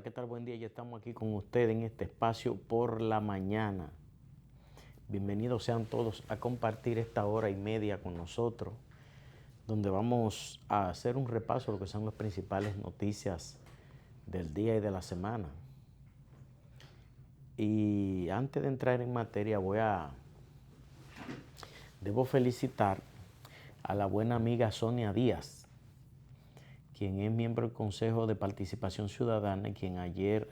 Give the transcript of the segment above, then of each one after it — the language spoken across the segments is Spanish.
¿qué tal? Buen día, ya estamos aquí con ustedes en este espacio por la mañana. Bienvenidos sean todos a compartir esta hora y media con nosotros, donde vamos a hacer un repaso de lo que son las principales noticias del día y de la semana. Y antes de entrar en materia, debo felicitar a la buena amiga Sonia Díaz, quien es miembro del Consejo de Participación Ciudadana y quien ayer,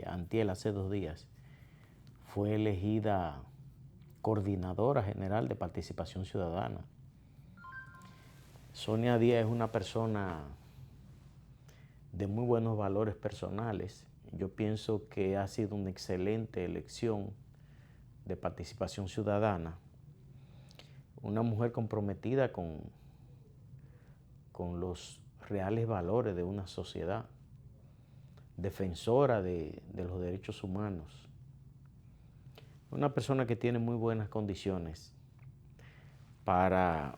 antier, hace 2 días, fue elegida coordinadora general de Participación Ciudadana. Sonia Díaz es una persona de muy buenos valores personales. Yo pienso que ha sido una excelente elección de Participación Ciudadana. Una mujer comprometida con los reales valores de una sociedad, defensora de los derechos humanos. Una persona que tiene muy buenas condiciones para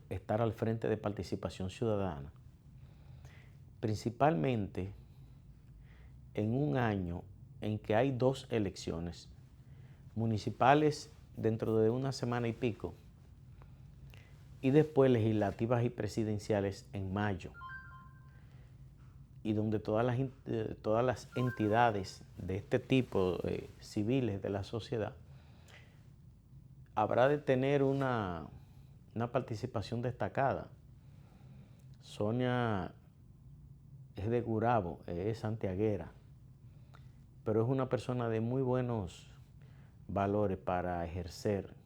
estar al frente de Participación Ciudadana, principalmente en un año en que hay 2 elecciones municipales dentro de una semana y pico, y después legislativas y presidenciales en mayo, y donde todas las entidades de este tipo, civiles de la sociedad, habrá de tener una participación destacada. Sonia es de Gurabo, es santiaguera, pero es una persona de muy buenos valores para ejercer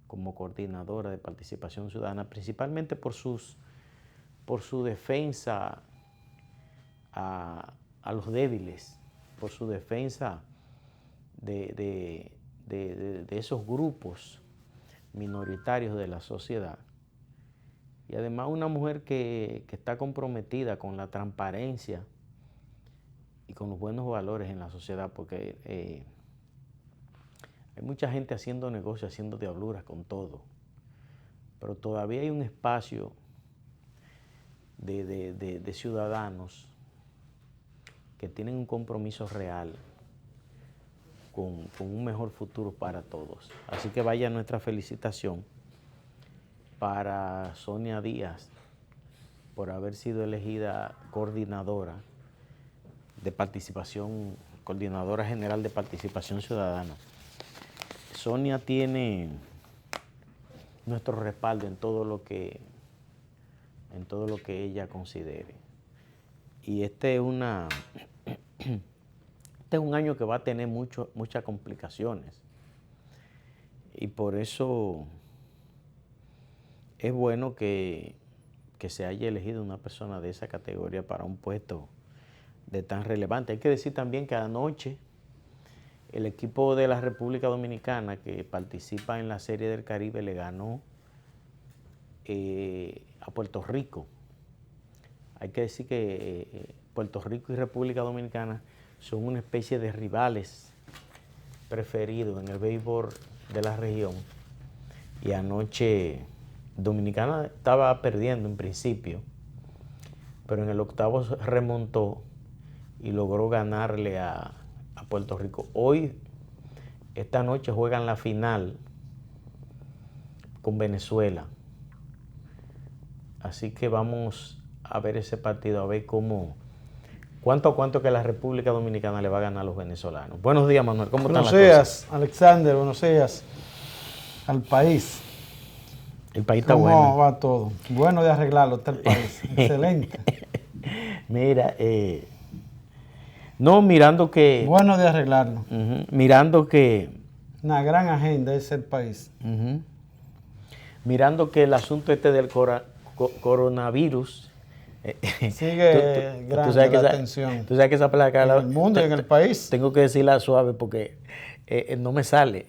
como coordinadora de Participación Ciudadana, principalmente por su defensa a los débiles, por su defensa de esos grupos minoritarios de la sociedad. Y además una mujer que está comprometida con la transparencia y con los buenos valores en la sociedad, porque hay mucha gente haciendo negocios, haciendo diabluras con todo, pero todavía hay un espacio de ciudadanos que tienen un compromiso real con un mejor futuro para todos. Así que vaya nuestra felicitación para Sonia Díaz por haber sido elegida coordinadora general de Participación Ciudadana. Sonia tiene nuestro respaldo en todo lo que ella considere. Y este es un año que va a tener muchas complicaciones. Y por eso es bueno que se haya elegido una persona de esa categoría para un puesto de tan relevante. Hay que decir también que anoche el equipo de la República Dominicana que participa en la Serie del Caribe le ganó a Puerto Rico. Hay que decir que Puerto Rico y República Dominicana son una especie de rivales preferidos en el béisbol de la región. Y anoche Dominicana estaba perdiendo en principio, pero en el octavo remontó y logró ganarle a Puerto Rico. Esta noche juegan la final con Venezuela. Así que vamos a ver ese partido, a ver cuánto que la República Dominicana le va a ganar a los venezolanos. Buenos días, Manuel. ¿Cómo están las cosas? Buenos días, Alexander. Buenos días al país. El país está bueno. ¿Cómo va todo? Bueno de arreglarlo está el país. Excelente. Mira, no, mirando que... Bueno de arreglarlo. Mirando que... Una gran agenda es el país. Mirando que el asunto del coronavirus... Sigue grande la atención. Tú sabes que esa placa... En el mundo y en el país. Tengo que decirla suave porque no me sale.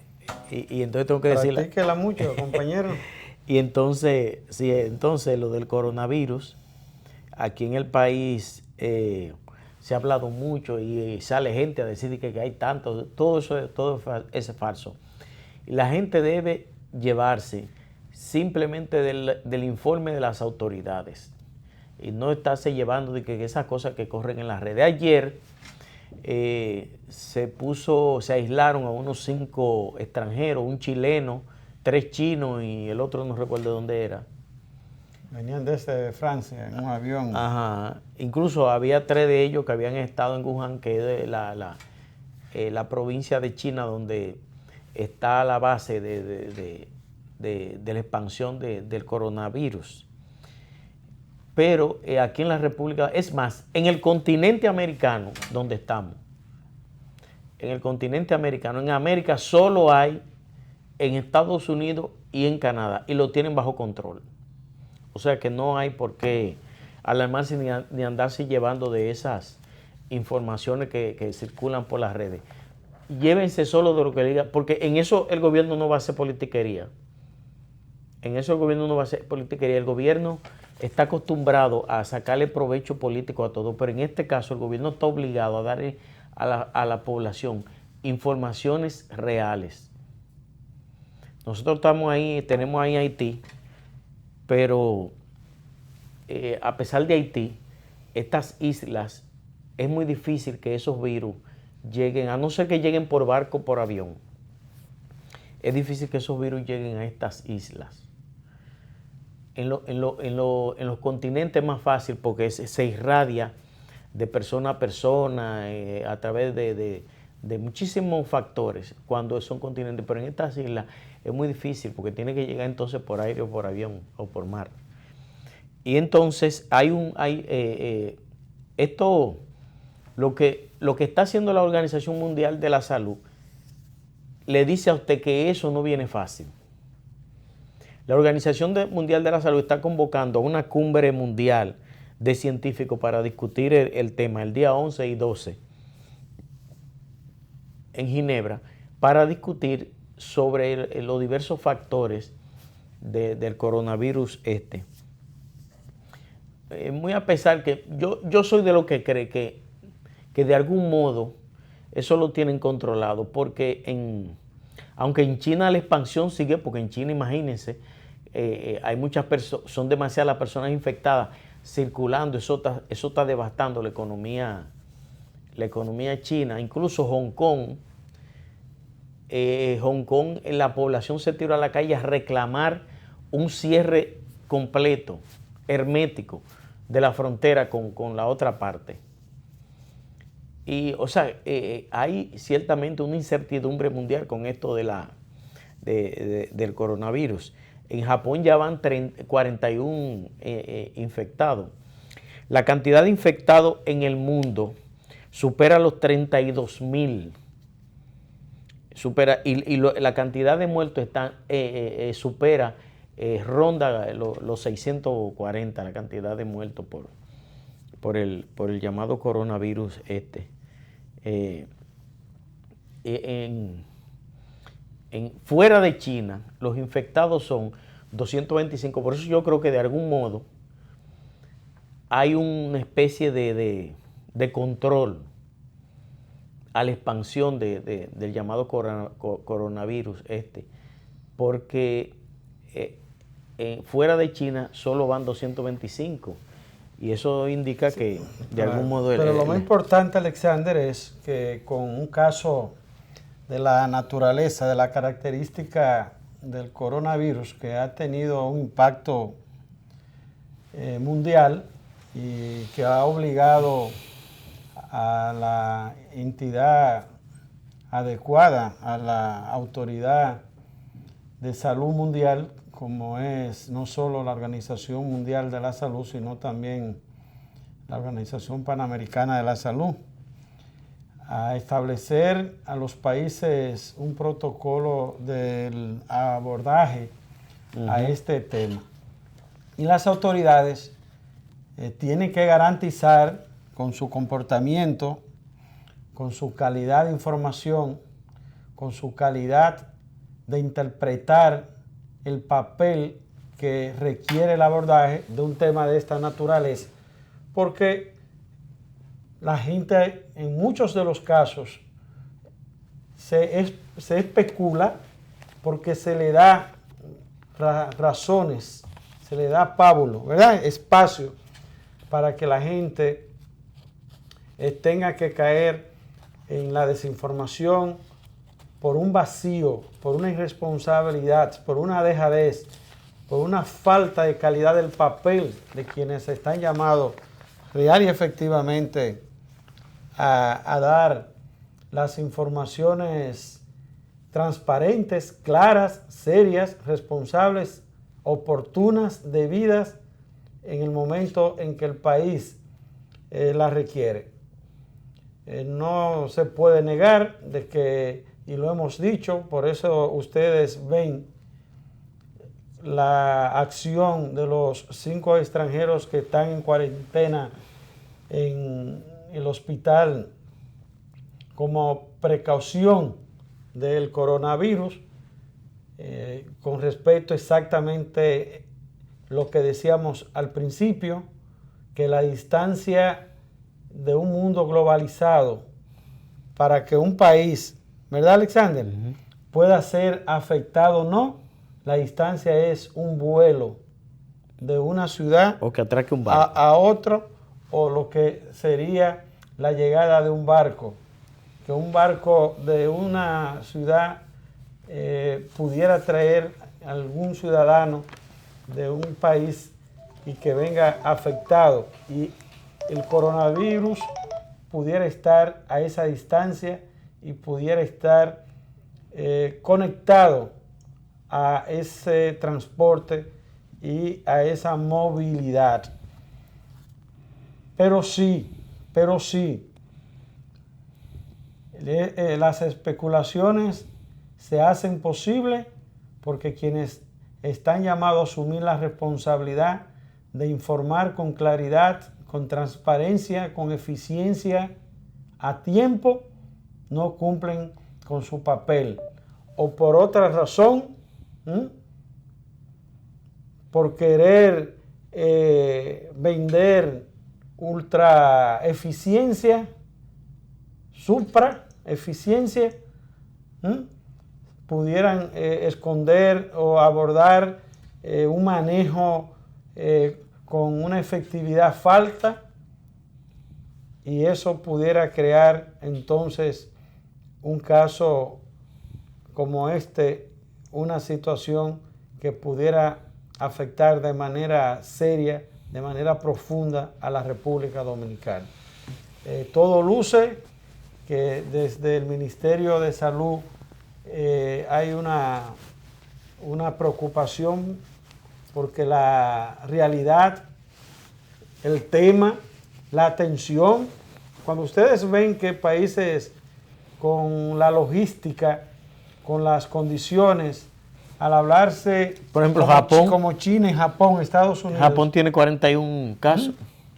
Y entonces tengo que decirla... Practíquela mucho, compañero. Y entonces, sí, lo del coronavirus, aquí en el país se ha hablado mucho y sale gente a decir que hay tanto, todo eso es falso. Y la gente debe llevarse simplemente del informe de las autoridades. y no estarse llevando de que esas cosas que corren en las redes. Ayer se aislaron a unos 5 extranjeros, un chileno, 3 chinos y el otro no recuerdo dónde era. Venían desde Francia en un avión. Ajá. Incluso había 3 de ellos que habían estado en Wuhan, que es de la provincia de China donde está la base de la expansión del coronavirus. Pero aquí en la República, es más, en el continente americano donde estamos, en el continente americano, en América solo hay en Estados Unidos y en Canadá, y lo tienen bajo control. O sea que no hay por qué alarmarse ni andarse llevando de esas informaciones que circulan por las redes. Llévense solo de lo que diga, porque en eso el gobierno no va a hacer politiquería. En eso el gobierno no va a hacer politiquería. El gobierno está acostumbrado a sacarle provecho político a todo, pero en este caso el gobierno está obligado a darle a la población informaciones reales. Nosotros estamos ahí, tenemos ahí Haití, pero a pesar de Haití, estas islas, es muy difícil que esos virus lleguen, a no ser que lleguen por barco o por avión. Es difícil que esos virus lleguen a estas islas. En los continentes es más fácil porque se irradia de persona a persona a través de muchísimos factores cuando son continentes, pero en estas islas es muy difícil porque tiene que llegar entonces por aire o por avión o por mar. Y entonces lo que está haciendo la Organización Mundial de la Salud le dice a usted que eso no viene fácil. La Organización Mundial de la Salud está convocando a una cumbre mundial de científicos para discutir el tema el día 11 y 12 en Ginebra para discutir sobre los diversos factores del coronavirus muy a pesar que yo soy de los que cree que de algún modo eso lo tienen controlado, porque aunque en China la expansión sigue, porque en China, imagínense, hay muchas personas, son demasiadas las personas infectadas circulando, eso está devastando la economía china. Incluso Hong Kong, la población se tiró a la calle a reclamar un cierre completo, hermético, de la frontera con la otra parte. Y, o sea, hay ciertamente una incertidumbre mundial con esto del coronavirus. En Japón ya van 41 infectados. La cantidad de infectados en el mundo supera los 32,000. La cantidad de muertos ronda los 640, la cantidad de muertos por el llamado coronavirus fuera de China, los infectados son 225. Por eso yo creo que de algún modo hay una especie de control a la expansión del llamado coronavirus porque fuera de China solo van 225. Y eso indica que de algún modo... Pero lo más importante, Alexander, es que con un caso de la naturaleza, de la característica del coronavirus, que ha tenido un impacto mundial y que ha obligado a la entidad adecuada, a la autoridad de salud mundial, como es no solo la Organización Mundial de la Salud, sino también la Organización Panamericana de la Salud, a establecer a los países un protocolo del abordaje a este tema. Y las autoridades tienen que garantizar con su comportamiento, con su calidad de información, con su calidad de interpretar el papel que requiere el abordaje de un tema de esta naturaleza, porque la gente en muchos de los casos se especula porque se le da razones, se le da pábulo, ¿verdad? Espacio para que la gente tenga que caer en la desinformación por un vacío, por una irresponsabilidad, por una dejadez, por una falta de calidad del papel de quienes están llamados real y efectivamente a dar las informaciones transparentes, claras, serias, responsables, oportunas, debidas en el momento en que el país las requiere. No se puede negar de que, y lo hemos dicho, por eso ustedes ven la acción de los 5 extranjeros que están en cuarentena en el hospital como precaución del coronavirus, con respecto exactamente lo que decíamos al principio, que la distancia de un mundo globalizado para que un país, ¿verdad, Alexander?, pueda ser afectado o no, la distancia es un vuelo de una ciudad o que atraque un barco a otro, o lo que sería la llegada de un barco, que un barco de una ciudad pudiera traer algún ciudadano de un país y que venga afectado, y el coronavirus pudiera estar a esa distancia y pudiera estar conectado a ese transporte y a esa movilidad. Pero sí, las especulaciones se hacen posibles porque quienes están llamados a asumir la responsabilidad de informar con claridad, con transparencia, con eficiencia, a tiempo, no cumplen con su papel. O por otra razón, por querer vender ultra eficiencia, supra eficiencia, pudieran esconder o abordar un manejo con una efectividad falta, y eso pudiera crear entonces un caso como este, una situación que pudiera afectar de manera seria, de manera profunda a la República Dominicana. Todo luce que desde el Ministerio de Salud hay una preocupación porque la realidad, el tema, la atención, cuando ustedes ven que países con la logística, con las condiciones, al hablarse, por ejemplo, como Japón, como China y Japón, Estados Unidos. Japón tiene 41 casos.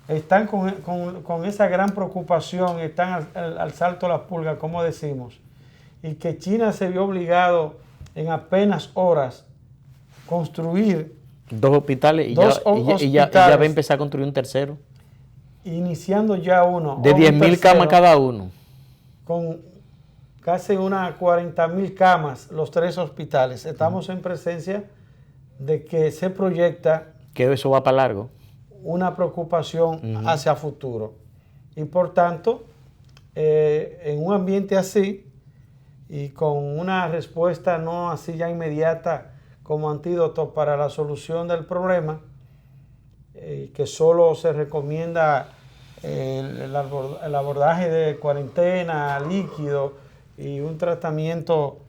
Están con esa gran preocupación, están al salto de la pulga, como decimos. Y que China se vio obligado en apenas horas construir 2 hospitales y ya va a empezar a construir un tercero. Iniciando ya uno. De 10.000 camas cada uno. Con casi unas 40.000 camas los 3 hospitales. Estamos en presencia de que se proyecta que eso va para largo. Una preocupación hacia futuro. Y por tanto, en un ambiente así y con una respuesta no así ya inmediata como antídoto para la solución del problema, que solo se recomienda el abordaje de cuarentena, líquido y un tratamiento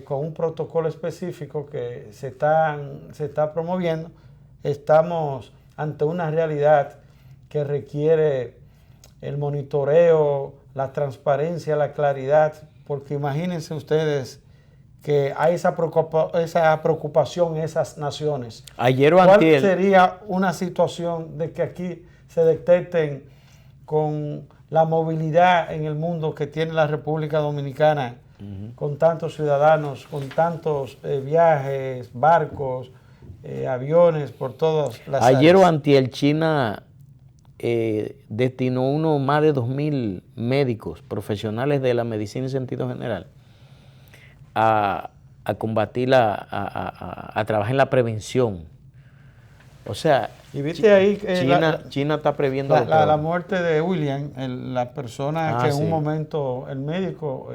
con un protocolo específico que se está promoviendo, estamos ante una realidad que requiere el monitoreo, la transparencia, la claridad, porque imagínense ustedes que hay esa preocupación en esas naciones. Ayer o ¿Cuál antier sería una situación de que aquí se detecten con la movilidad en el mundo que tiene la República Dominicana, con tantos ciudadanos, con tantos viajes, barcos, aviones por todas las áreas? Ayer o antier China destinó más de 2.000 médicos profesionales de la medicina en sentido general a combatir, a trabajar en la prevención O sea, Y viste ahí que China está previendo lo la peor. muerte de William, la persona que en sí. un momento, el médico,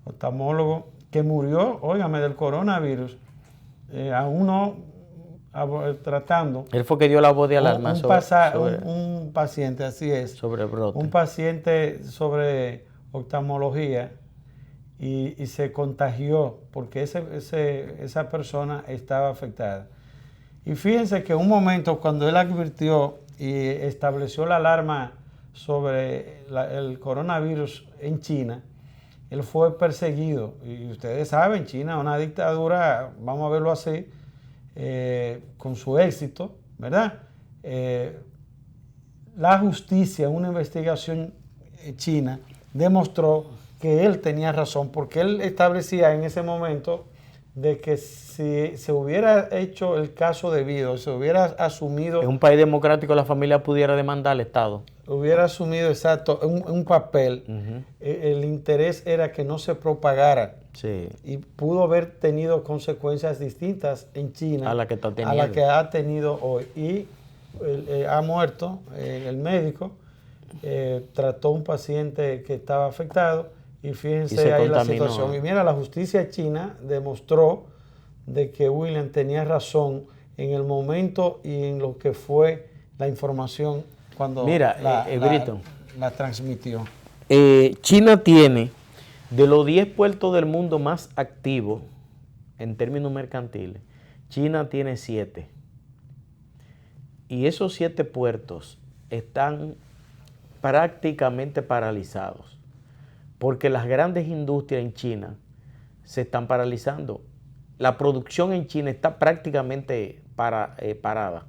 oftalmólogo, que murió, óigame, del coronavirus, aún no tratando. Él fue que dio la voz de alarma Un paciente, así es. Sobre el brote. Un paciente sobre oftalmología y se contagió porque esa persona estaba afectada. Y fíjense que un momento cuando él advirtió y estableció la alarma sobre el coronavirus en China, él fue perseguido. Y ustedes saben, China es una dictadura, vamos a verlo así, con su éxito, ¿verdad? La justicia, una investigación china, demostró que él tenía razón, porque él establecía en ese momento de que si se hubiera hecho el caso debido, se hubiera asumido... En un país democrático la familia pudiera demandar al Estado. Hubiera asumido, exacto, un papel. El interés era que no se propagara. Sí. Y pudo haber tenido consecuencias distintas en China a la que está teniendo. A la que ha tenido hoy. Y ha muerto el médico, trató a un paciente que estaba afectado y fíjense ahí la situación. Y mira, la justicia china demostró de que William tenía razón en el momento y en lo que fue la información cuando la transmitió. China tiene, de los 10 puertos del mundo más activos en términos mercantiles, China tiene 7. Y esos 7 puertos están prácticamente paralizados, porque las grandes industrias en China se están paralizando. La producción en China está prácticamente parada,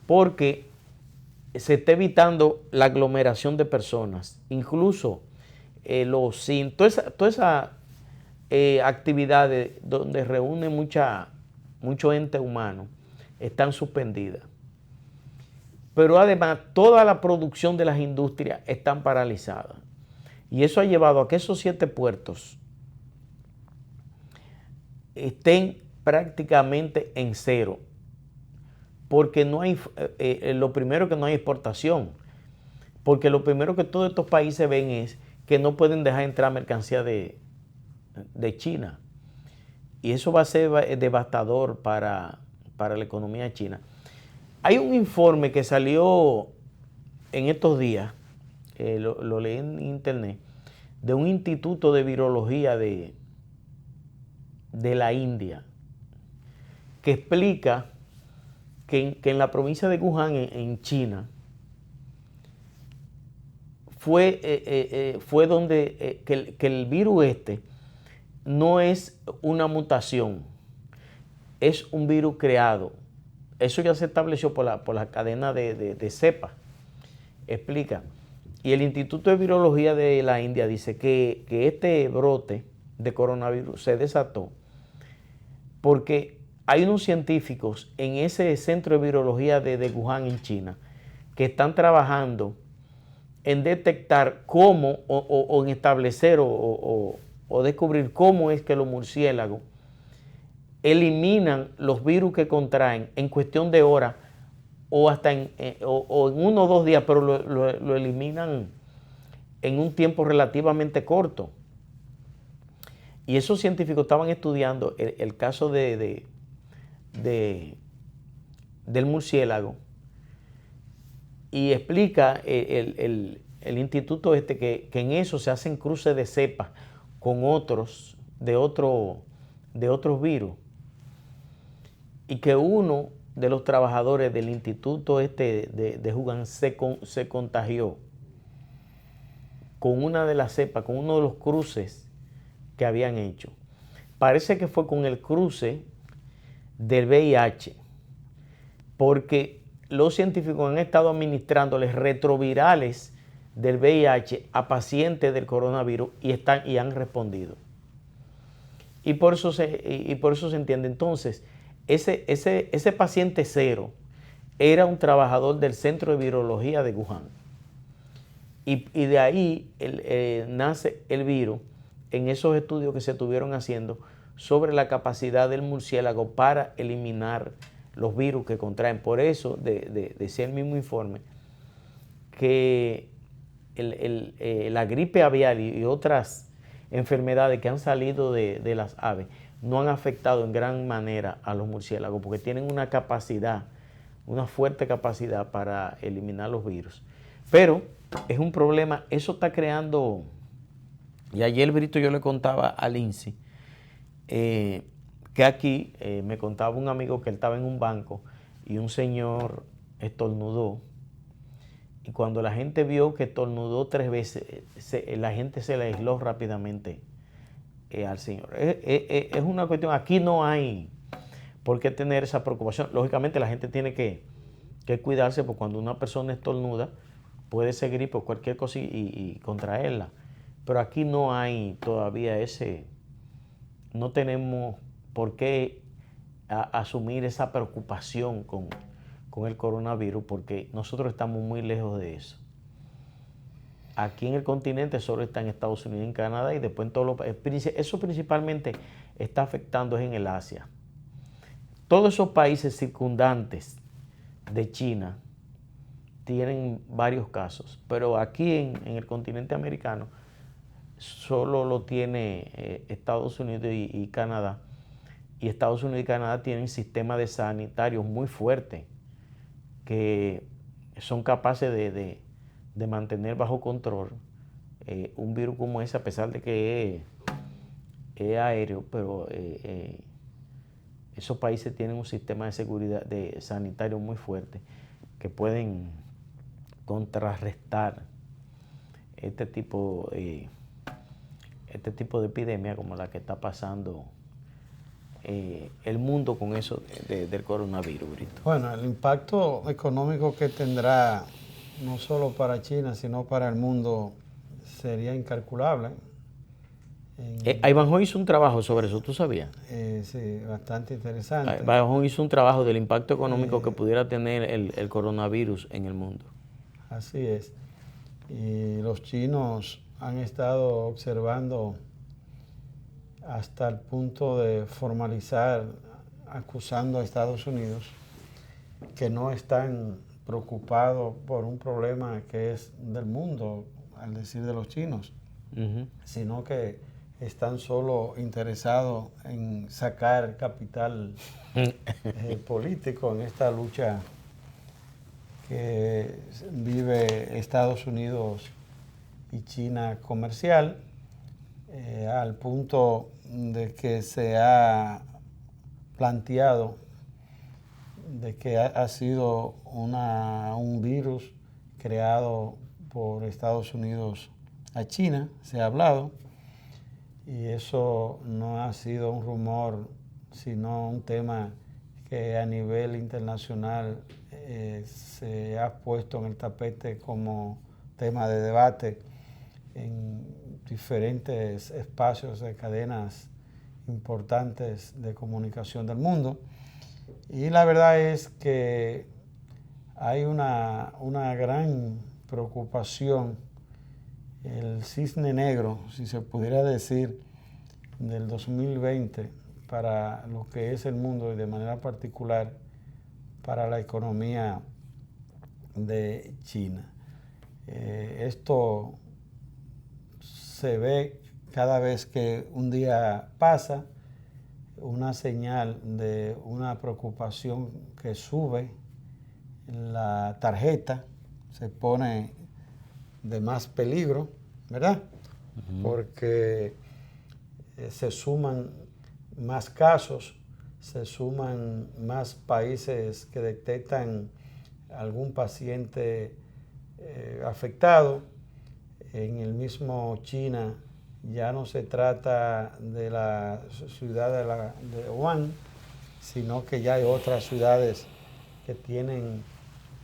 porque se está evitando la aglomeración de personas. Incluso todas esas actividades donde reúnen mucho ente humano están suspendidas. Pero además toda la producción de las industrias están paralizadas. Y eso ha llevado a que esos 7 puertos estén prácticamente en cero. Porque no hay, lo primero que no hay exportación. Porque lo primero que todos estos países ven es que no pueden dejar entrar mercancía de China. Y eso va a ser devastador para la economía china. Hay un informe que salió en estos días, lo leí en internet, de un instituto de virología de la India, que explica que en la provincia de Wuhan, en China, fue donde que el virus no es una mutación, es un virus creado. Eso ya se estableció por la cadena de cepa. Explica. Y el Instituto de Virología de la India dice que este brote de coronavirus se desató porque hay unos científicos en ese centro de virología de Wuhan, en China, que están trabajando en detectar cómo o en establecer o descubrir cómo es que los murciélagos eliminan los virus que contraen en cuestión de horas o hasta en 1 o 2 días, pero lo eliminan en un tiempo relativamente corto. Y esos científicos estaban estudiando el caso del murciélago, y explica el instituto que en eso se hacen cruces de cepas con otros de otros virus, y que uno de los trabajadores del instituto de Wuhan se contagió con una de las cepas, con uno de los cruces que habían hecho. Parece que fue con el cruce del VIH, porque los científicos han estado administrándoles retrovirales del VIH a pacientes del coronavirus y han respondido. Y por eso se entiende. Entonces, ese paciente cero era un trabajador del centro de virología de Wuhan. Y de ahí nace el virus en esos estudios que se estuvieron haciendo sobre la capacidad del murciélago para eliminar los virus que contraen. Por eso decía el mismo informe que la gripe aviar y otras enfermedades que han salido de las aves no han afectado en gran manera a los murciélagos porque tienen una capacidad, una fuerte capacidad para eliminar los virus. Pero es un problema, eso está creando, y ayer, Brito, yo le contaba a Lindsay, que aquí me contaba un amigo que él estaba en un banco y un señor estornudó. Y cuando la gente vio que estornudó 3 veces, la gente se le aisló rápidamente al señor. Es una cuestión, aquí no hay por qué tener esa preocupación. Lógicamente la gente tiene que cuidarse, porque cuando una persona estornuda puede ser gripe o cualquier cosa y contraerla. Pero aquí no hay todavía no tenemos por qué asumir esa preocupación con el coronavirus, porque nosotros estamos muy lejos de eso. Aquí en el continente solo está en Estados Unidos y en Canadá, y después en todos los países. Eso principalmente está afectando en el Asia. Todos esos países circundantes de China tienen varios casos, pero aquí en el continente americano solo lo tiene Estados Unidos y Canadá. Y Estados Unidos y Canadá tienen sistemas de sanitarios muy fuertes que son capaces de mantener bajo control un virus como ese, a pesar de que es aéreo, pero esos países tienen un sistema de seguridad sanitario muy fuerte que pueden contrarrestar este tipo de epidemia como la que está pasando el mundo con eso del coronavirus, Brito. Bueno, el impacto económico que tendrá no solo para China, sino para el mundo sería incalculable. Ivanhoe hizo un trabajo sobre eso, ¿tú sabías? Sí, bastante interesante. Ivanhoe hizo un trabajo del impacto económico que pudiera tener el coronavirus en el mundo. Así es. Y los chinos han estado observando hasta el punto de formalizar, acusando a Estados Unidos que no están preocupados por un problema que es del mundo, al decir de los chinos, sino que están solo interesados en sacar capital político en esta lucha que vive Estados Unidos y China comercial, al punto de que se ha planteado de que ha sido un virus creado por Estados Unidos a China, se ha hablado, y eso no ha sido un rumor, sino un tema que a nivel internacional se ha puesto en el tapete como tema de debate en diferentes espacios de cadenas importantes de comunicación del mundo. Y la verdad es que hay una gran preocupación. El cisne negro, si se pudiera decir, del 2020 para lo que es el mundo y de manera particular para la economía de China. Esto se ve cada vez que un día pasa, una señal de una preocupación que sube en la tarjeta, se pone de más peligro, ¿verdad? Porque se suman más casos, se suman más países que detectan algún paciente afectado. En el mismo China ya no se trata de la ciudad de Wuhan, sino que ya hay otras ciudades que tienen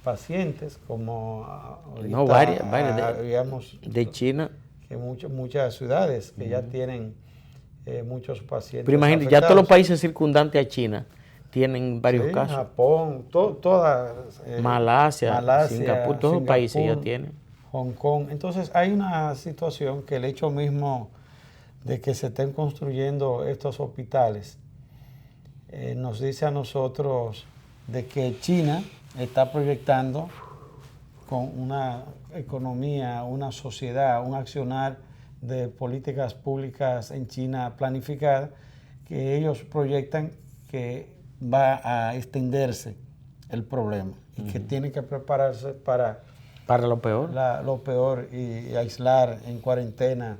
pacientes, como ahorita, varias digamos, de China. Que muchas ciudades que ya tienen muchos pacientes. Pero imagínate, afectados. ya todos los países circundantes a China tienen varios casos. Japón, todas. Malasia, Singapur, todos los países ya tienen. Hong Kong. Entonces hay una situación que el hecho mismo de que se estén construyendo estos hospitales nos dice a nosotros de que China está proyectando con una economía, una sociedad, un accionar de políticas públicas en China planificada, que ellos proyectan que va a extenderse el problema y que tienen que prepararse para lo peor. lo peor y aislar en cuarentena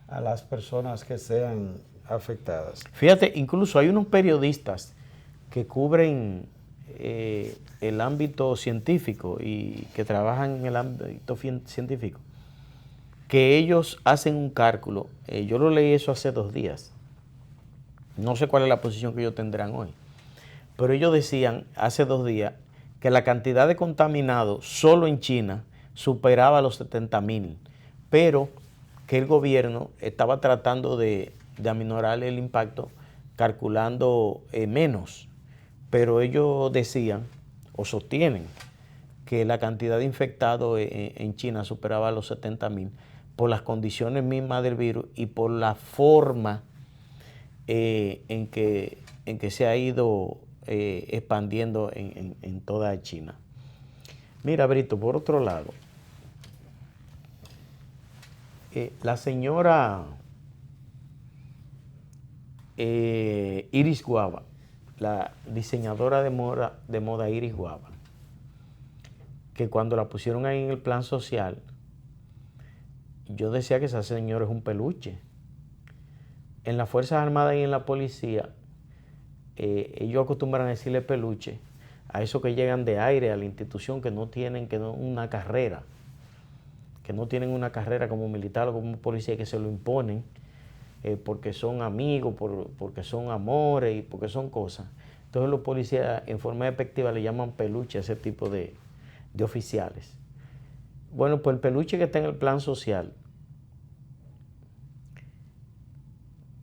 a las personas que sean afectadas. Fíjate, incluso hay unos periodistas que cubren el ámbito científico y que trabajan en el ámbito científico, que ellos hacen un cálculo. Yo lo leí eso hace 2 días. No sé cuál es la posición que ellos tendrán hoy. Pero ellos decían hace 2 días que la cantidad de contaminados solo en China superaba los 70,000, pero que el gobierno estaba tratando de aminorar el impacto calculando menos. Pero ellos decían o sostienen que la cantidad de infectados en China superaba los 70,000 por las condiciones mismas del virus y por la forma en que se ha ido expandiendo en toda China. Mira, Brito, por otro lado, la señora Iris Guava, la diseñadora de moda Iris Guava, que cuando la pusieron ahí en el plan social, yo decía que esa señora es un peluche. En las Fuerzas Armadas y en la policía, ellos acostumbran a decirle peluche a esos que llegan de aire a la institución que no tienen una carrera, que no tienen una carrera como militar o como policía, que se lo imponen porque son amigos, porque son amores y porque son cosas. Entonces los policías en forma despectiva le llaman peluche a ese tipo de oficiales. Bueno, pues el peluche que está en el plan social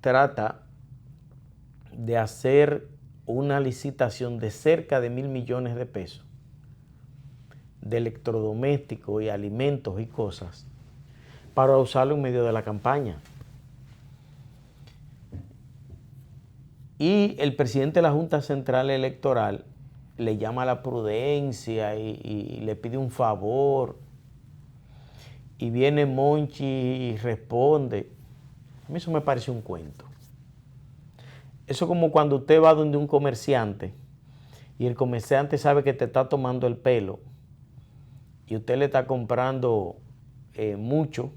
trata de hacer una licitación de cerca de 1.000 millones de pesos de electrodomésticos y alimentos y cosas para usarlo en medio de la campaña. Y el presidente de la Junta Central Electoral le llama a la prudencia y le pide un favor. Y viene Monchi y responde. A mí eso me parece un cuento. Eso es como cuando usted va donde un comerciante y el comerciante sabe que te está tomando el pelo y usted le está comprando mucho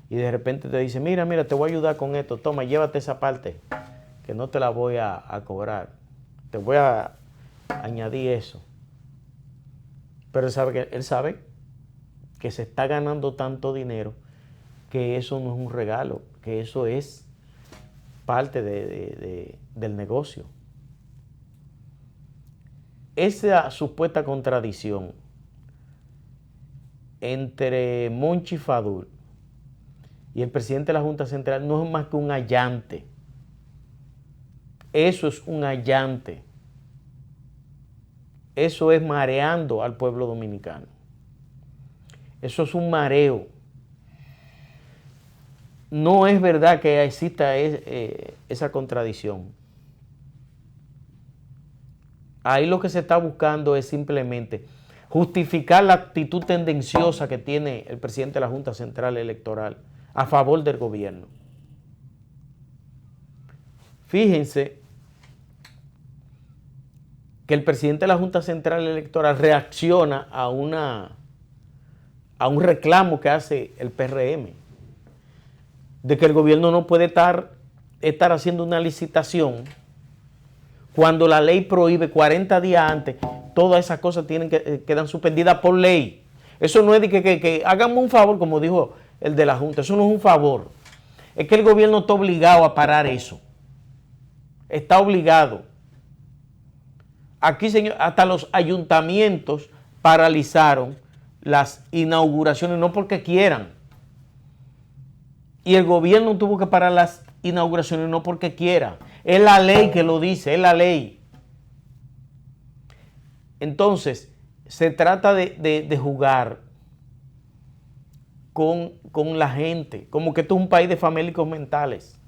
y de repente te dice, mira, te voy a ayudar con esto, toma, llévate esa parte que no te la voy a cobrar, te voy a añadir eso. Pero él sabe que se está ganando tanto dinero que eso no es un regalo, que eso es parte del negocio. Esa supuesta contradicción entre Monchi Fadul y el presidente de la Junta Central no es más que un allante. Eso es un allante. Eso es mareando al pueblo dominicano. Eso es un mareo. No es verdad que exista esa contradicción. Ahí lo que se está buscando es simplemente justificar la actitud tendenciosa que tiene el presidente de la Junta Central Electoral a favor del gobierno. Fíjense que el presidente de la Junta Central Electoral reacciona a un reclamo que hace el PRM, de que el gobierno no puede estar haciendo una licitación cuando la ley prohíbe 40 días antes. Todas esas cosas quedan suspendidas por ley. Eso no es de que hagamos un favor, como dijo el de la Junta. Eso no es un favor. Es que el gobierno está obligado a parar eso. Está obligado. Aquí, señor, hasta los ayuntamientos paralizaron las inauguraciones, no porque quieran. Y el gobierno tuvo que parar las inauguraciones no porque quiera. Es la ley que lo dice, es la ley. Entonces, se trata de jugar con la gente, como que esto es un país de famélicos mentales.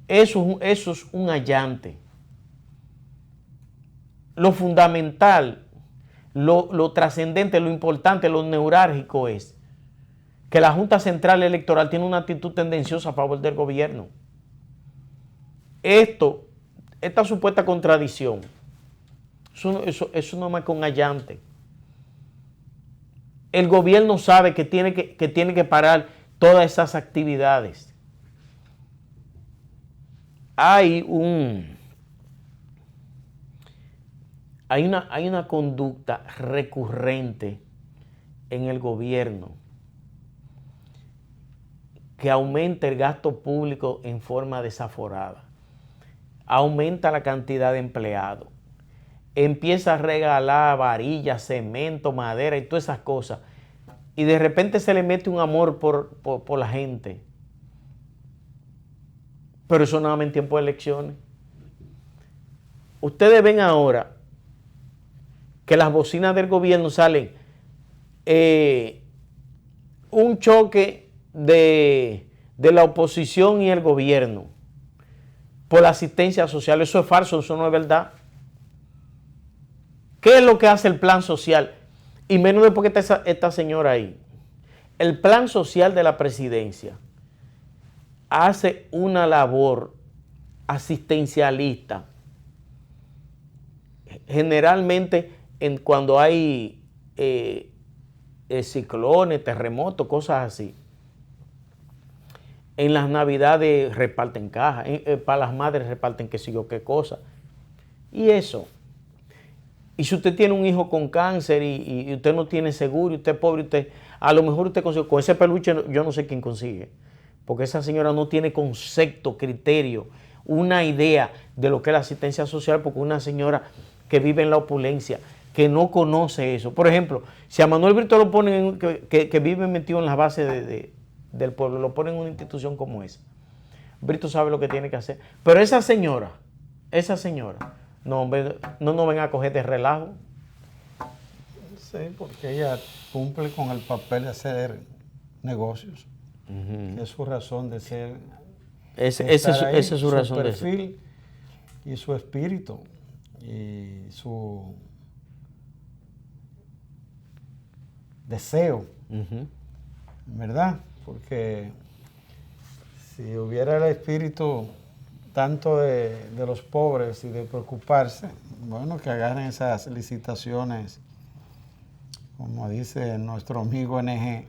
Eso es un allante. lo fundamental, lo trascendente, lo importante, lo neurálgico es que la Junta Central Electoral tiene una actitud tendenciosa a favor del gobierno. Esta supuesta contradicción, eso no es con allante. El gobierno sabe que tiene que parar todas esas actividades. Hay una conducta recurrente en el gobierno que aumenta el gasto público en forma desaforada, aumenta la cantidad de empleados, empieza a regalar varillas, cemento, madera y todas esas cosas, y de repente se le mete un amor por la gente. Pero eso nada más en tiempo de elecciones. Ustedes ven ahora que las bocinas del gobierno salen un choque de la oposición y el gobierno por la asistencia social. Eso es falso, eso no es verdad. ¿Qué es lo que hace el plan social? Y menos después que está esta señora ahí. El plan social de la presidencia hace una labor asistencialista. Generalmente cuando hay ciclones, terremotos, cosas así. En las navidades reparten cajas, para las madres reparten qué sé yo qué cosa. Y eso. Y si usted tiene un hijo con cáncer y usted no tiene seguro, y usted es pobre, a lo mejor usted consigue, con ese peluche yo no sé quién consigue. Porque esa señora no tiene concepto, criterio, una idea de lo que es la asistencia social, porque una señora que vive en la opulencia, que no conoce eso. Por ejemplo, si a Manuel Brito lo ponen, que vive metido en las bases del pueblo, lo ponen en una institución como esa, Brito sabe lo que tiene que hacer. Pero esa señora, no nos ven a coger de relajo. Sí, porque ella cumple con el papel de hacer negocios. Es su razón de ser. Esa es su razón de ser. Su perfil y su espíritu y su deseo, ¿verdad? Porque si hubiera el espíritu tanto de los pobres y de preocuparse, bueno, que agarren esas licitaciones, como dice nuestro amigo NG,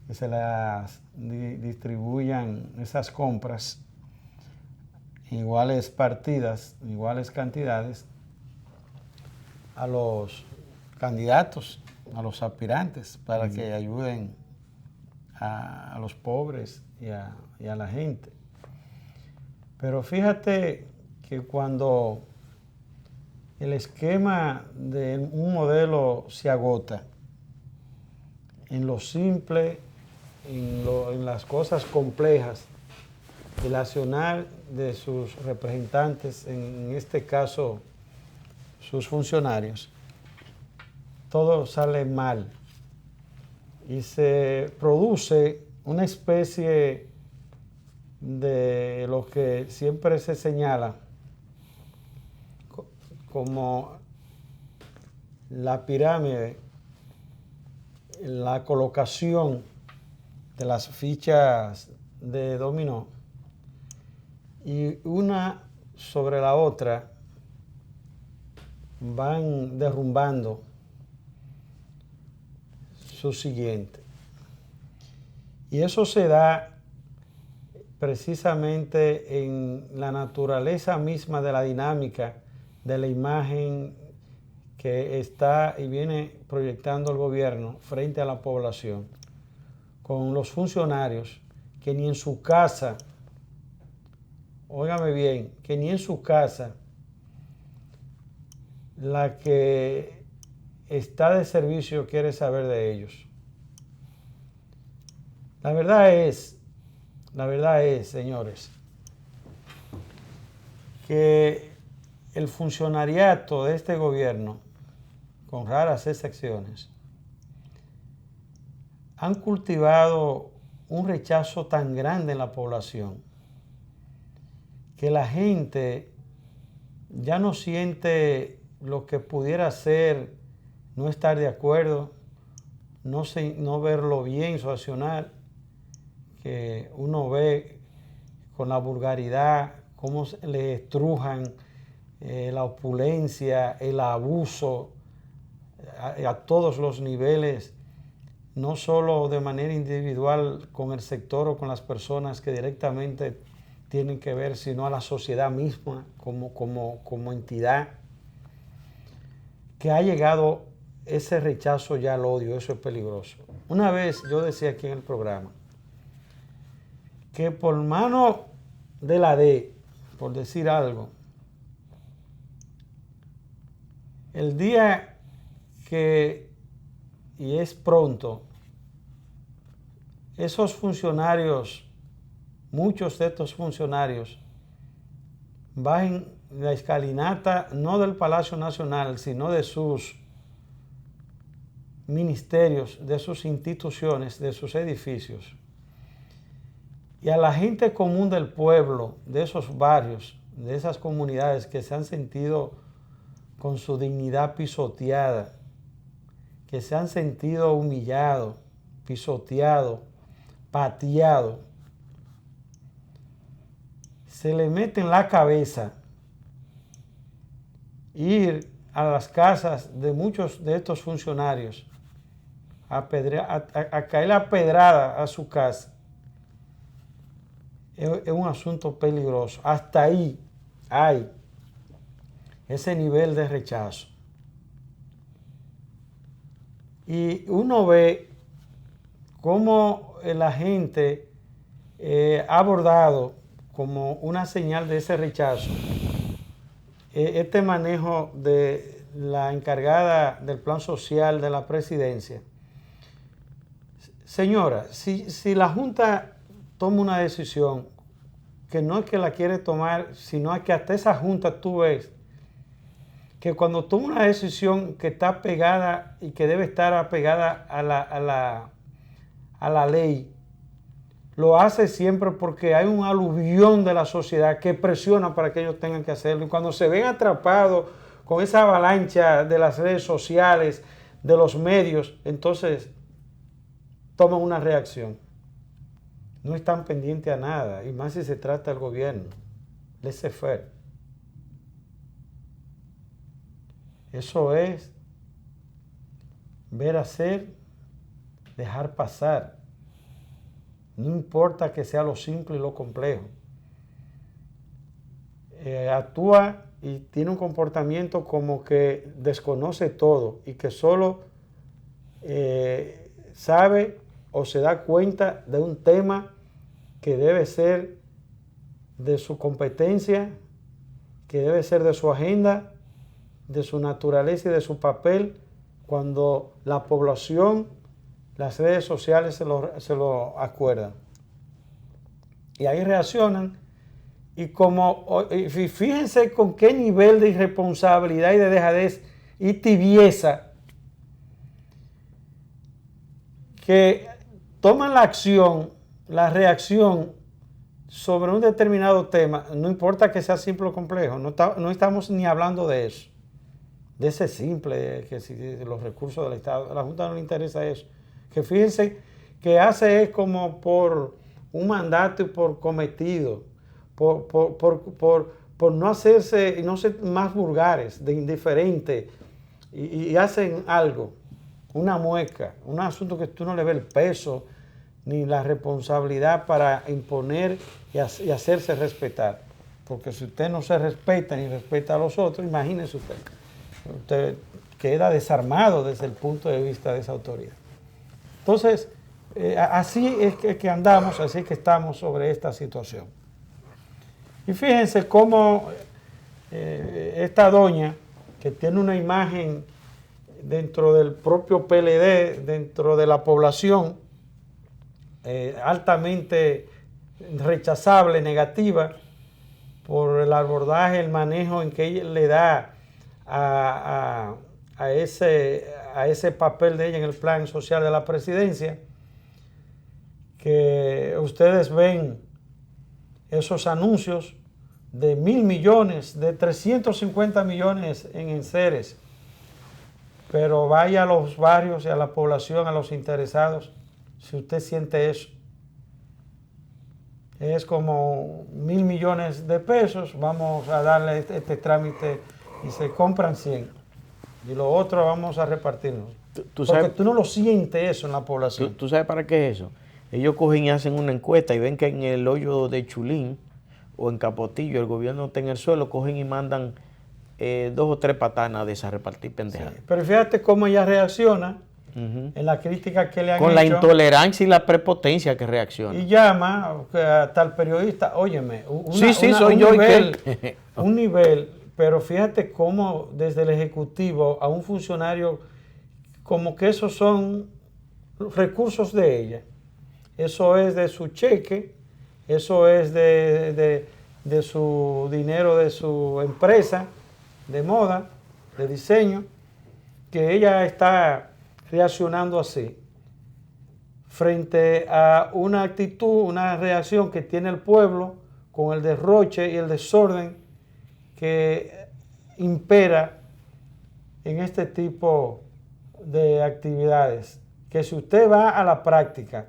que se las distribuyan esas compras, iguales partidas, iguales cantidades, a los candidatos, a los aspirantes, para que ayuden a los pobres y a la gente. Pero fíjate que cuando el esquema de un modelo se agota en lo simple, en las cosas complejas, el accionar de sus representantes, en este caso sus funcionarios, todo sale mal y se produce una especie de lo que siempre se señala como la pirámide, la colocación de las fichas de dominó, y una sobre la otra van derrumbando su siguiente. Y eso se da precisamente en la naturaleza misma de la dinámica de la imagen que está y viene proyectando el gobierno frente a la población, con los funcionarios que ni en su casa, óigame bien, que ni en su casa la que está de servicio quiere saber de ellos. La verdad es, señores, que el funcionariato de este gobierno, con raras excepciones, han cultivado un rechazo tan grande en la población que la gente ya no siente lo que pudiera ser no estar de acuerdo, no verlo bien su accionar, que uno ve con la vulgaridad cómo le estrujan la opulencia, el abuso a todos los niveles, no solo de manera individual con el sector o con las personas que directamente tienen que ver, sino a la sociedad misma como entidad, que ha llegado ese rechazo ya al odio. Eso es peligroso. Una vez yo decía aquí en el programa que por mano de la D, por decir algo, el día que, y es pronto, esos funcionarios, muchos de estos funcionarios, bajen la escalinata no del Palacio Nacional, sino de sus ministerios, de sus instituciones, de sus edificios, y a la gente común del pueblo, de esos barrios, de esas comunidades que se han sentido con su dignidad pisoteada, que se han sentido humillados, pisoteados, pateados, se le mete en la cabeza ir a las casas de muchos de estos funcionarios a caer la pedrada a su casa. Es un asunto peligroso. Hasta ahí hay ese nivel de rechazo. Y uno ve cómo la gente ha abordado como una señal de ese rechazo este manejo de la encargada del plan social de la presidencia. Señora, si la Junta toma una decisión que no es que la quiere tomar, sino es que hasta esa Junta tú ves que cuando toma una decisión que está pegada y que debe estar apegada a la ley, lo hace siempre porque hay un aluvión de la sociedad que presiona para que ellos tengan que hacerlo. Y cuando se ven atrapados con esa avalancha de las redes sociales, de los medios, entonces toman una reacción. No están pendientes a nada, y más si se trata del gobierno. Laissez-faire. Eso es ver hacer, dejar pasar. No importa que sea lo simple y lo complejo. Actúa y tiene un comportamiento como que desconoce todo y que solo sabe o se da cuenta de un tema que debe ser de su competencia, que debe ser de su agenda, de su naturaleza y de su papel, cuando la población, las redes sociales se lo acuerdan. Y ahí reaccionan. Y fíjense con qué nivel de irresponsabilidad y de dejadez y tibieza que toman la acción, la reacción sobre un determinado tema, no importa que sea simple o complejo, no estamos ni hablando de eso, de ese simple, que si los recursos del Estado, a la Junta no le interesa eso, que fíjense que hace es como por un mandato y por cometido, por no hacerse y no ser más vulgares, de indiferente, y hacen algo, una mueca, un asunto que tú no le ves el peso ni la responsabilidad para imponer y hacerse respetar. Porque si usted no se respeta ni respeta a los otros, imagínese usted queda desarmado desde el punto de vista de esa autoridad. Entonces, así es que andamos, así es que estamos sobre esta situación. Y fíjense cómo esta doña, que tiene una imagen dentro del propio PLD, dentro de la población, altamente rechazable, negativa, por el abordaje, el manejo en que ella le da a ese papel de ella en el plan social de la presidencia, que ustedes ven esos anuncios de 1.000 millones, de 350 millones en enseres. Pero vaya a los barrios y a la población, a los interesados, si usted siente eso. Es como 1.000 millones de pesos, vamos a darle este trámite y se compran 100. Y lo otro vamos a repartirlo. Porque tú no lo sientes eso en la población. ¿Tú sabes para qué es eso? Ellos cogen y hacen una encuesta y ven que en el hoyo de Chulín o en Capotillo el gobierno está en el suelo, cogen y mandan 2 o 3 patanas de esas a repartir pendejadas. Sí, pero fíjate cómo ella reacciona en la crítica que le han hecho. Con la intolerancia y la prepotencia que reacciona. Y llama hasta el periodista, óyeme, un nivel, pero fíjate cómo desde el Ejecutivo a un funcionario, como que esos son recursos de ella. Eso es de su cheque, eso es de su dinero, de su empresa de moda, de diseño, que ella está reaccionando así frente a una actitud, una reacción que tiene el pueblo con el derroche y el desorden que impera en este tipo de actividades. Que si usted va a la práctica,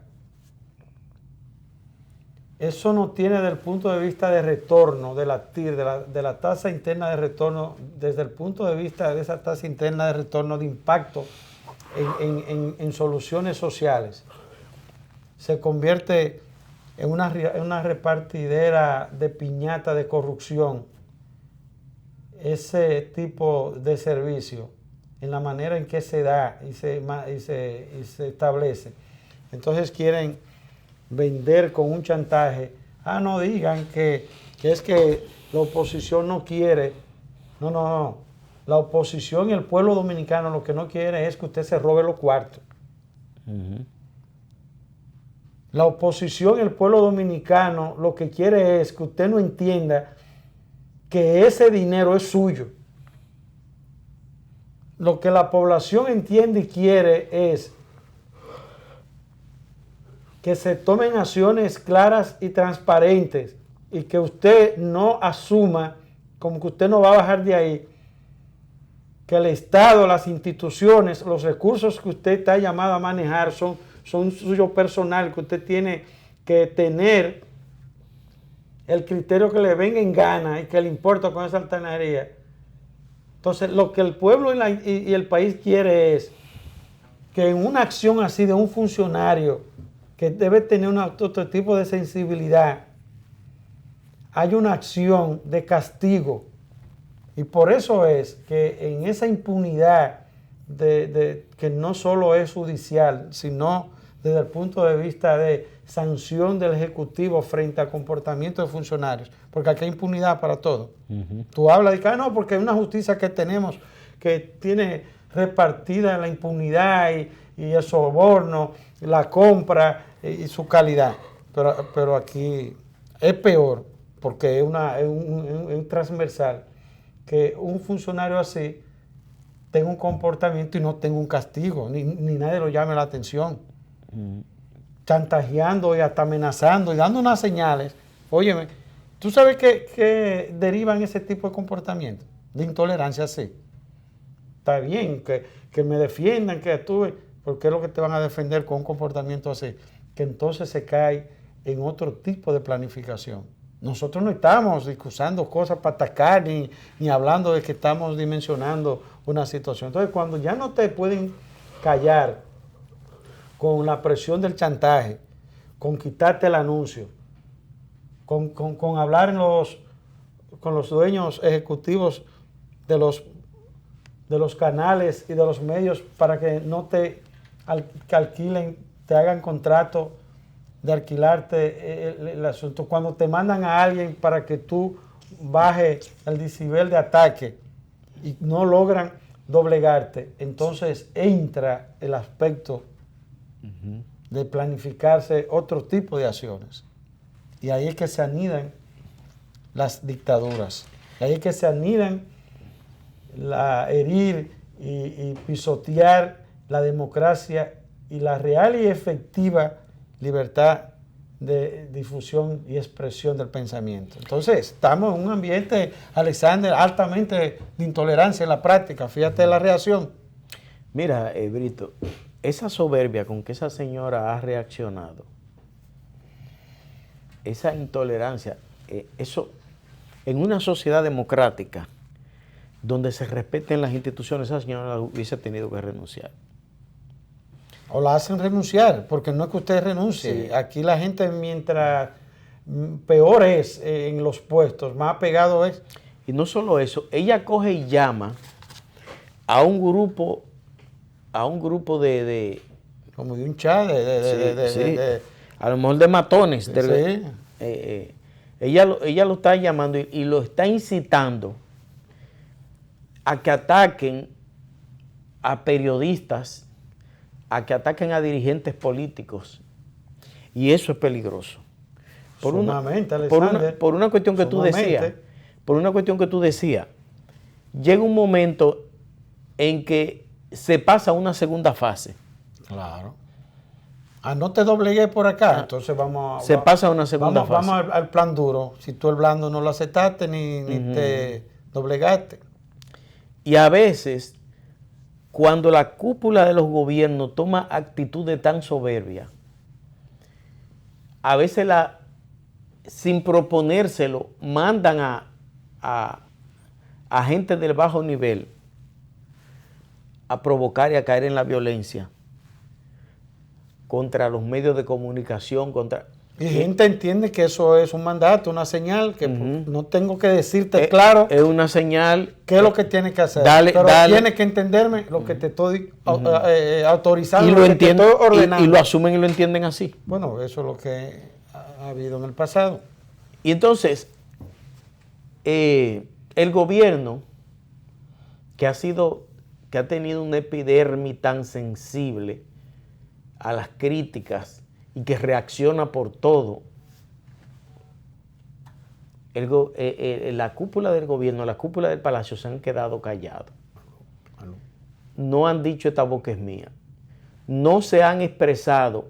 eso no tiene desde el punto de vista de retorno de la TIR, de la tasa interna de retorno, desde el punto de vista de esa tasa interna de retorno de impacto en soluciones sociales. Se convierte en una repartidera de piñata de corrupción, ese tipo de servicio, en la manera en que se da y se establece. Entonces quieren vender con un chantaje. No digan que es que la oposición no quiere. No. La oposición y el pueblo dominicano lo que no quiere es que usted se robe los cuartos. La oposición y el pueblo dominicano lo que quiere es que usted no entienda que ese dinero es suyo. Lo que la población entiende y quiere es que se tomen acciones claras y transparentes y que usted no asuma como que usted no va a bajar de ahí, que el Estado, las instituciones, los recursos que usted está llamado a manejar son suyo personal, que usted tiene que tener el criterio que le venga en gana y que le importa con esa altanería. Entonces, lo que el pueblo y el país quiere es que en una acción así de un funcionario que debe tener otro tipo de sensibilidad, hay una acción de castigo. Y por eso es que en esa impunidad que no solo es judicial, sino desde el punto de vista de sanción del Ejecutivo frente al comportamiento de funcionarios, porque aquí hay impunidad para todo. Tú hablas de que no, porque hay una justicia que tenemos que tiene repartida la impunidad y el soborno, la compra y su calidad. Pero aquí es peor, porque es un transversal, que un funcionario así tenga un comportamiento y no tenga un castigo, ni nadie lo llame la atención. Chantajeando y hasta amenazando y dando unas señales. Óyeme, ¿tú sabes que derivan ese tipo de comportamiento? De intolerancia, sí. Está bien que me defiendan, que actúe, porque es lo que te van a defender con un comportamiento así. Que entonces se cae en otro tipo de planificación. Nosotros no estamos discutiendo cosas para atacar ni hablando de que estamos dimensionando una situación. Entonces, cuando ya no te pueden callar con la presión del chantaje, con quitarte el anuncio, con hablar con los dueños ejecutivos de los canales y de los medios para que no te alquilen, te hagan contrato de alquilarte el asunto. Cuando te mandan a alguien para que tú bajes el decibel de ataque y no logran doblegarte, entonces entra el aspecto de planificarse otro tipo de acciones. Y ahí es que se anidan las dictaduras. Ahí es que se anidan herir y pisotear la democracia y la real y efectiva libertad de difusión y expresión del pensamiento. Entonces, estamos en un ambiente, Alexander, altamente de intolerancia en la práctica. Fíjate la reacción. Mira, Brito, esa soberbia con que esa señora ha reaccionado, esa intolerancia, eso en una sociedad democrática donde se respeten las instituciones, esa señora hubiese tenido que renunciar. O la hacen renunciar, porque no es que usted renuncie. Sí. Aquí la gente, mientras peor es en los puestos, más pegado es. Y no solo eso, ella coge y llama a un grupo de como de un chat, a lo mejor de matones. Sí. Ella lo está llamando y lo está incitando a que ataquen a periodistas, a que ataquen a dirigentes políticos. Y eso es peligroso. Por una cuestión que tú decías, llega un momento en que se pasa a una segunda fase. Claro. No te doblegué por acá, entonces se pasa a una segunda fase. Vamos al plan duro. Si tú el blando no lo aceptaste ni te doblegaste. Y a veces, cuando la cúpula de los gobiernos toma actitudes tan soberbias, a veces sin proponérselo, mandan a gente del bajo nivel a provocar y a caer en la violencia contra los medios de comunicación, y gente entiende que eso es un mandato, una señal, que no tengo que decirte claro. Es una señal. ¿Qué es lo que tienes que hacer? Pero tienes que entenderme lo que te estoy autorizando, y lo entienden, te estoy ordenando. Y lo asumen y lo entienden así. Bueno, eso es lo que ha habido en el pasado. Y entonces, el gobierno que ha tenido una epidermis tan sensible a las críticas y que reacciona por todo, la cúpula del gobierno, la cúpula del palacio se han quedado callados. No han dicho esta boca es mía. No se han expresado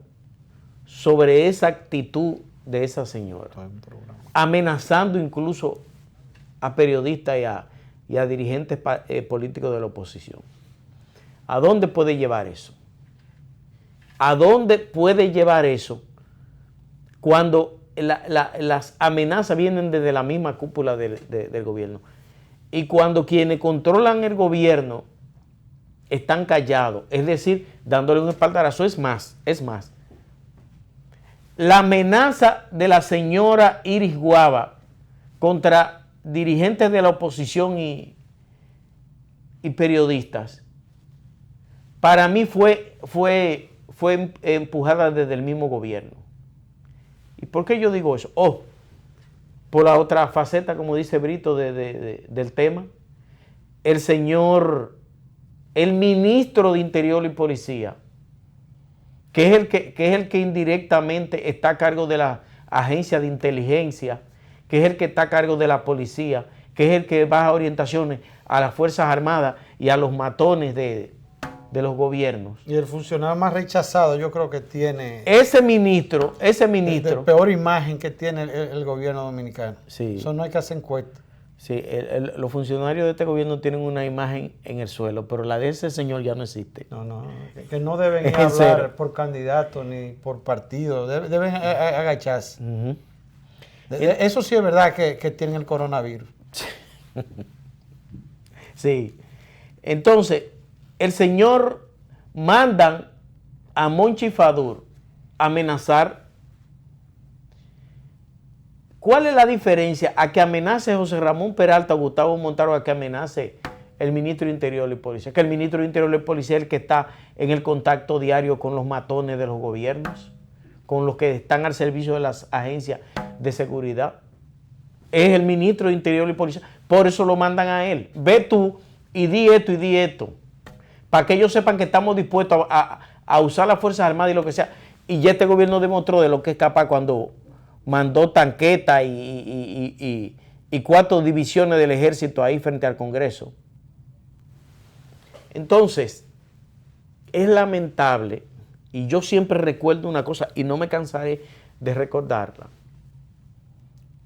sobre esa actitud de esa señora, amenazando incluso a periodistas y a dirigentes políticos de la oposición. ¿A dónde puede llevar eso? ¿A dónde puede llevar eso cuando las amenazas vienen desde la misma cúpula del gobierno? Y cuando quienes controlan el gobierno están callados, es decir, dándole un espaldarazo. Es más, la amenaza de la señora Iris Guava contra dirigentes de la oposición y periodistas, para mí fue empujada desde el mismo gobierno. ¿Y por qué yo digo eso? Por la otra faceta, como dice Brito, del tema, el ministro de Interior y Policía, que es el que indirectamente está a cargo de la agencia de inteligencia, que es el que está a cargo de la policía, que es el que baja orientaciones a las Fuerzas Armadas y a los matones de los gobiernos. Y el funcionario más rechazado, yo creo que tiene... Ese ministro... De peor imagen que tiene el gobierno dominicano. Sí. Eso no hay que hacer encuesta. Sí, los funcionarios de este gobierno tienen una imagen en el suelo, pero la de ese señor ya no existe. No, que no deben ni hablar por candidato ni por partido, deben agacharse. Eso sí es verdad que tienen el coronavirus. Sí. Entonces, el señor mandan a Monchi Fadur a amenazar. ¿Cuál es la diferencia a que amenace José Ramón Peralta o Gustavo Montaro a que amenace el ministro de Interior y Policía? Que el ministro de Interior y Policía es el que está en el contacto diario con los matones de los gobiernos, con los que están al servicio de las agencias de seguridad. Es el ministro de Interior y Policía. Por eso lo mandan a él. Ve tú y di esto. Para que ellos sepan que estamos dispuestos a usar las Fuerzas Armadas y lo que sea. Y ya este gobierno demostró de lo que es capaz cuando mandó tanquetas y 4 divisiones del ejército ahí frente al Congreso. Entonces, es lamentable, y yo siempre recuerdo una cosa, y no me cansaré de recordarla,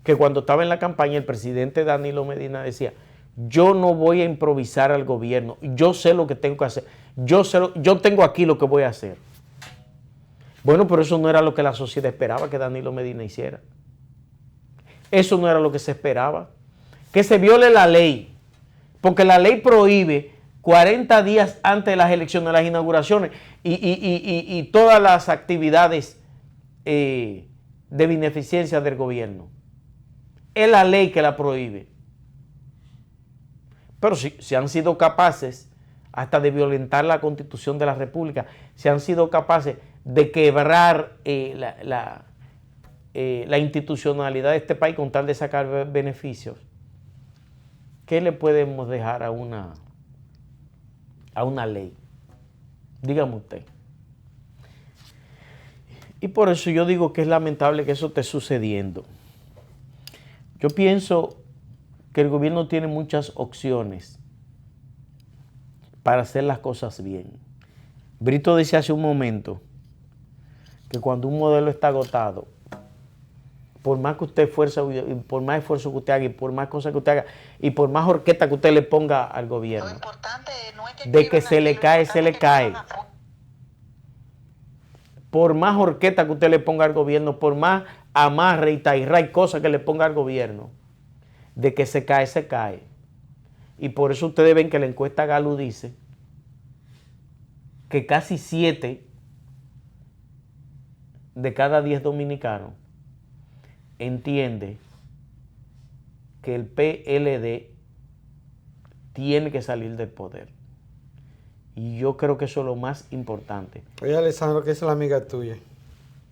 que cuando estaba en la campaña el presidente Danilo Medina decía, yo no voy a improvisar al gobierno, yo sé lo que tengo que hacer, yo tengo aquí lo que voy a hacer. Bueno, pero eso no era lo que la sociedad esperaba que Danilo Medina hiciera. Eso no era lo que se esperaba. Que se viole la ley, porque la ley prohíbe 40 días antes de las elecciones, las inauguraciones y todas las actividades de beneficencia del gobierno. Es la ley que la prohíbe. Pero si han sido capaces hasta de violentar la Constitución de la República, si han sido capaces de quebrar la institucionalidad de este país con tal de sacar beneficios, ¿qué le podemos dejar a una ley? Dígame usted. Y por eso yo digo que es lamentable que eso esté sucediendo. Yo pienso que el gobierno tiene muchas opciones para hacer las cosas bien. Brito decía hace un momento que cuando un modelo está agotado, por más que usted esfuerce, por más esfuerzo que usted haga, y por más cosas que usted haga, y por más horqueta que usted le ponga al gobierno, lo importante no es que de que se le cae, se le cae. Por más horqueta que usted le ponga al gobierno, por más amarre y tairra y cosas que le ponga al gobierno, de que se cae, se cae. Y por eso ustedes ven que la encuesta Galo dice que casi 7 de cada 10 dominicanos entiende que el PLD tiene que salir del poder. Y yo creo que eso es lo más importante. Oye, Alessandro, que es la amiga tuya.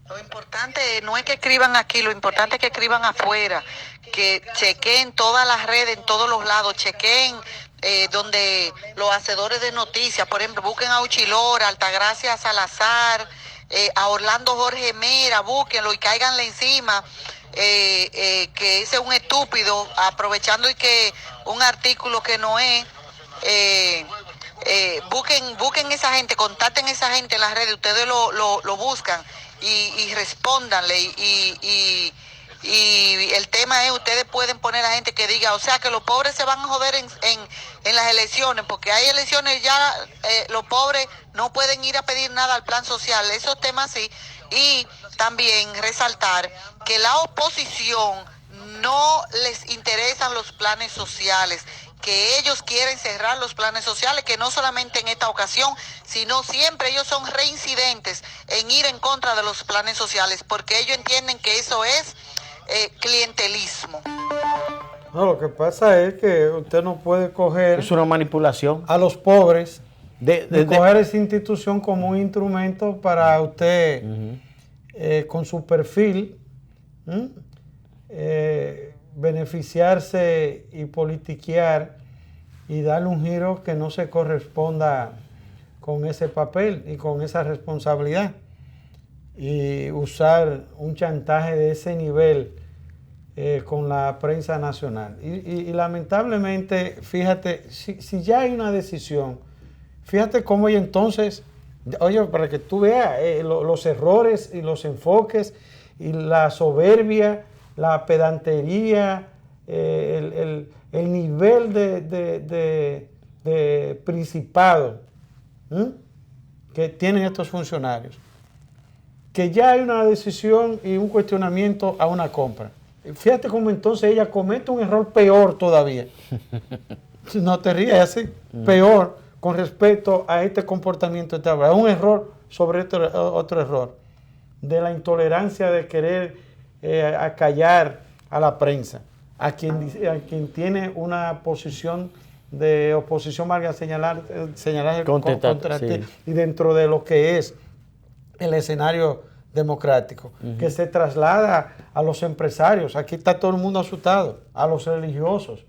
Lo importante no es que escriban aquí, lo importante es que escriban afuera, que chequeen todas las redes, en todos los lados, chequeen donde los hacedores de noticias, por ejemplo, busquen a Uchilora, Altagracia Salazar, a Orlando Jorge Mera, búsquenlo y cáiganle encima, que ese es un estúpido, aprovechando y que un artículo que no es... busquen esa gente, contacten a esa gente en las redes, ustedes lo buscan y respóndanle y el tema es, ustedes pueden poner a gente que diga, o sea, que los pobres se van a joder en las elecciones, porque hay elecciones ya, los pobres no pueden ir a pedir nada al plan social, esos temas sí, y también resaltar que la oposición no les interesan los planes sociales, que ellos quieren cerrar los planes sociales, que no solamente en esta ocasión, sino siempre ellos son reincidentes en ir en contra de los planes sociales, porque ellos entienden que eso es clientelismo. No, lo que pasa es que usted no puede coger... Es una manipulación. A los pobres, de coger esa institución como un instrumento para usted, con su perfil, beneficiarse y politiquear y darle un giro que no se corresponda con ese papel y con esa responsabilidad, y usar un chantaje de ese nivel con la prensa nacional. Y lamentablemente, fíjate, si ya hay una decisión, fíjate cómo y entonces, oye, para que tú veas los errores y los enfoques y la soberbia, la pedantería, el nivel de principado que tienen estos funcionarios, que ya hay una decisión y un cuestionamiento a una compra. Fíjate cómo entonces ella comete un error peor todavía. No te rías, así, peor con respecto a este comportamiento. Un error sobre otro error, de la intolerancia de querer acallar a la prensa, a quien tiene una posición de oposición, valga señalar contra ti, sí. Y dentro de lo que es el escenario democrático, que se traslada a los empresarios. Aquí está todo el mundo asustado, a los religiosos,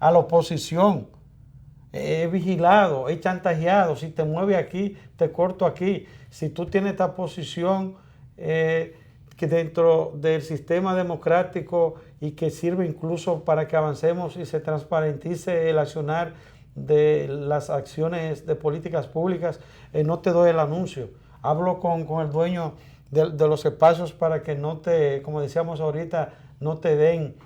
a la oposición. Es vigilado, es chantajeado. Si te mueves aquí, te corto aquí. Si tú tienes esta posición que dentro del sistema democrático y que sirve incluso para que avancemos y se transparentice el accionar de las acciones de políticas públicas, no te doy el anuncio. Hablo con el dueño de los espacios para que no te, como decíamos ahorita, no te den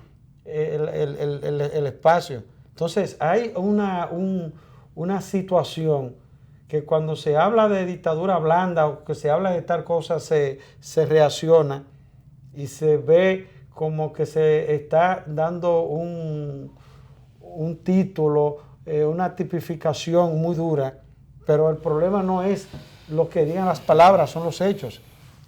el espacio. Entonces hay una situación que cuando se habla de dictadura blanda o que se habla de tal cosa se reacciona y se ve como que se está dando un título, una tipificación muy dura, pero el problema no es lo que digan las palabras, son los hechos.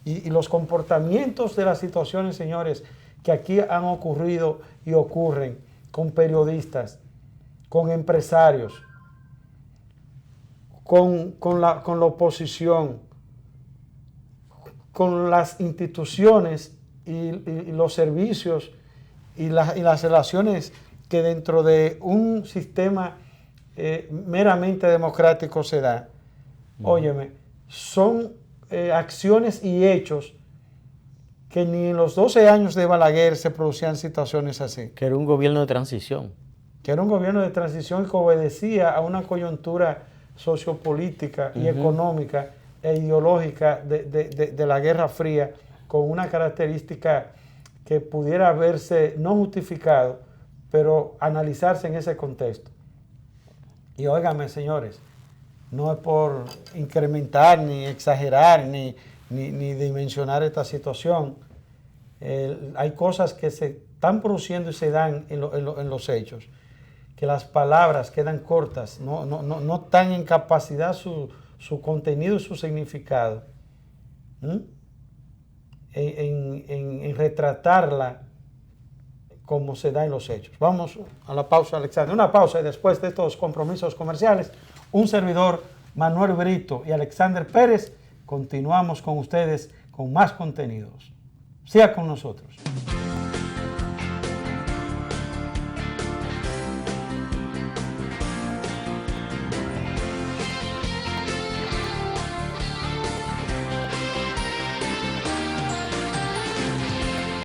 Y los comportamientos de las situaciones, señores, que aquí han ocurrido y ocurren con periodistas, con empresarios, con la oposición, con las instituciones y los servicios y las relaciones que dentro de un sistema meramente democrático se da. Óyeme, son acciones y hechos que ni en los 12 años de Balaguer se producían situaciones así. Que era un gobierno de transición. Que era un gobierno de transición que obedecía a una coyuntura sociopolítica y económica e ideológica de la Guerra Fría, con una característica que pudiera verse no justificado, pero analizarse en ese contexto. Y óigame, señores, no es por incrementar, ni exagerar, ni dimensionar esta situación. Hay cosas que se están produciendo y se dan en los hechos, que las palabras quedan cortas, no están en capacidad su contenido y su significado, en retratarla como se da en los hechos. Vamos a la pausa, Alexander. Una pausa y después de estos compromisos comerciales, un servidor, Manuel Brito y Alexander Pérez, continuamos con ustedes con más contenidos. Siga con nosotros.